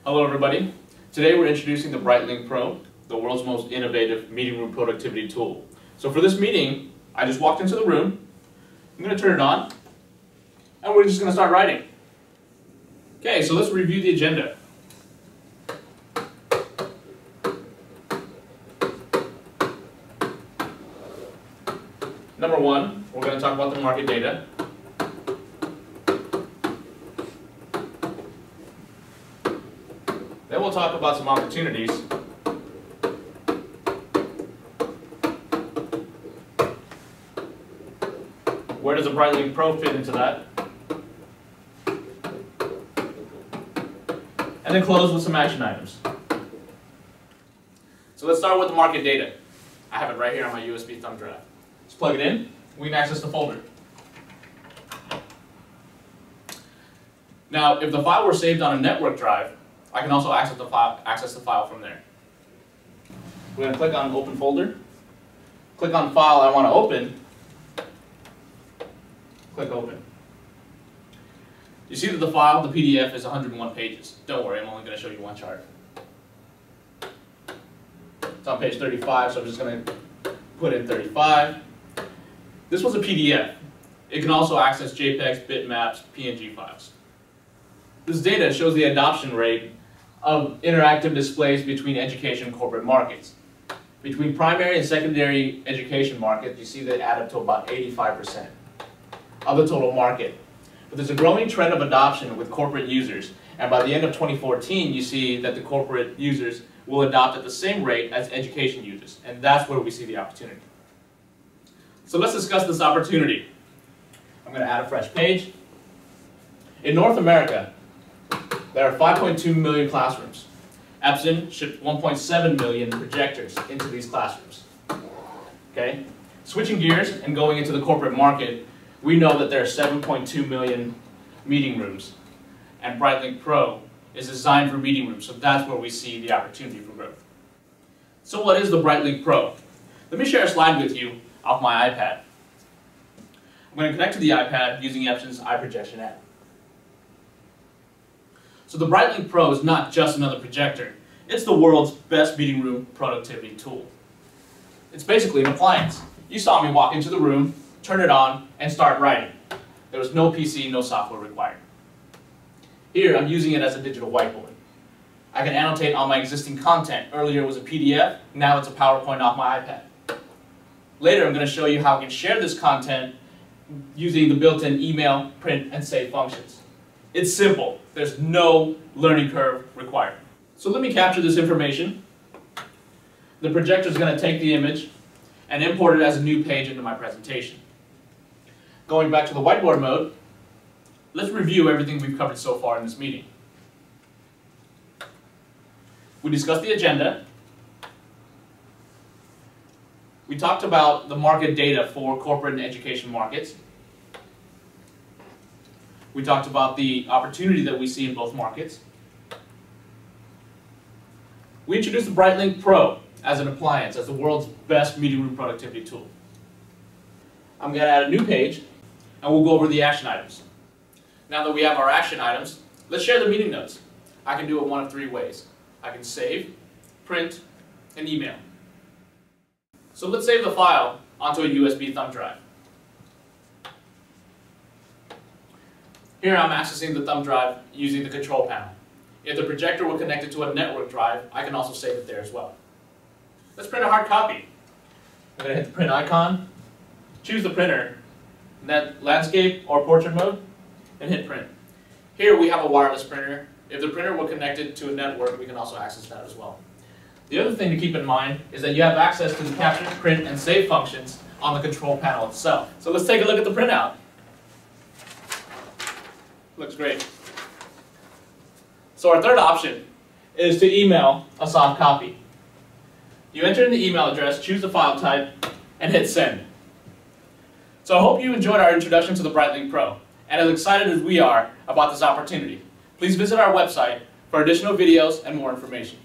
Hello everybody. Today we're introducing the BrightLink Pro, the world's most innovative meeting room productivity tool. So for this meeting, I just walked into the room, I'm going to turn it on, and we're just going to start writing. Okay, so let's review the agenda. Number one, we're going to talk about the market data. Then we'll talk about some opportunities. Where does the BrightLink Pro fit into that? And then close with some action items. So let's start with the market data. I have it right here on my USB thumb drive. Let's plug it in. We can access the folder. Now, if the file were saved on a network drive, I can also access the file from there. We're going to click on Open Folder. Click on File I want to open. Click Open. You see that the file, the PDF, is 101 pages. Don't worry, I'm only going to show you one chart. It's on page 35, so I'm just going to put in 35. This was a PDF. It can also access JPEGs, bitmaps, PNG files. This data shows the adoption rate of interactive displays between education and corporate markets. Between primary and secondary education markets, you see they add up to about 85% of the total market. But there's a growing trend of adoption with corporate users, and by the end of 2014, you see that the corporate users will adopt at the same rate as education users, and that's where we see the opportunity. So let's discuss this opportunity. I'm going to add a fresh page. In North America, there are 5.2 million classrooms. Epson shipped 1.7 million projectors into these classrooms. Okay? Switching gears and going into the corporate market, we know that there are 7.2 million meeting rooms, and BrightLink Pro is designed for meeting rooms, so that's where we see the opportunity for growth. So what is the BrightLink Pro? Let me share a slide with you off my iPad. I'm going to connect to the iPad using Epson's iProjection app. So the BrightLink Pro is not just another projector. It's the world's best meeting room productivity tool. It's basically an appliance. You saw me walk into the room, turn it on, and start writing. There was no PC, no software required. Here, I'm using it as a digital whiteboard. I can annotate on my existing content. Earlier it was a PDF, now it's a PowerPoint off my iPad. Later, I'm going to show you how I can share this content using the built-in email, print, and save functions. It's simple. There's no learning curve required. So let me capture this information. The projector is going to take the image and import it as a new page into my presentation. Going back to the whiteboard mode, let's review everything we've covered so far in this meeting. We discussed the agenda. We talked about the market data for corporate and education markets. We talked about the opportunity that we see in both markets. We introduced the BrightLink Pro as an appliance, as the world's best meeting room productivity tool. I'm going to add a new page, and we'll go over the action items. Now that we have our action items, let's share the meeting notes. I can do it one of three ways. I can save, print, and email. So let's save the file onto a USB thumb drive. Here I'm accessing the thumb drive using the control panel. If the projector were connected to a network drive, I can also save it there as well. Let's print a hard copy. I'm going to hit the print icon, choose the printer, landscape or portrait mode, and hit print. Here we have a wireless printer. If the printer were connected to a network, we can also access that as well. The other thing to keep in mind is that you have access to the capture, print, and save functions on the control panel itself. So let's take a look at the printout. Looks great. So our third option is to email a soft copy. You enter in the email address, choose the file type, and hit send. So I hope you enjoyed our introduction to the BrightLink Pro, and as excited as we are about this opportunity. Please visit our website for additional videos and more information.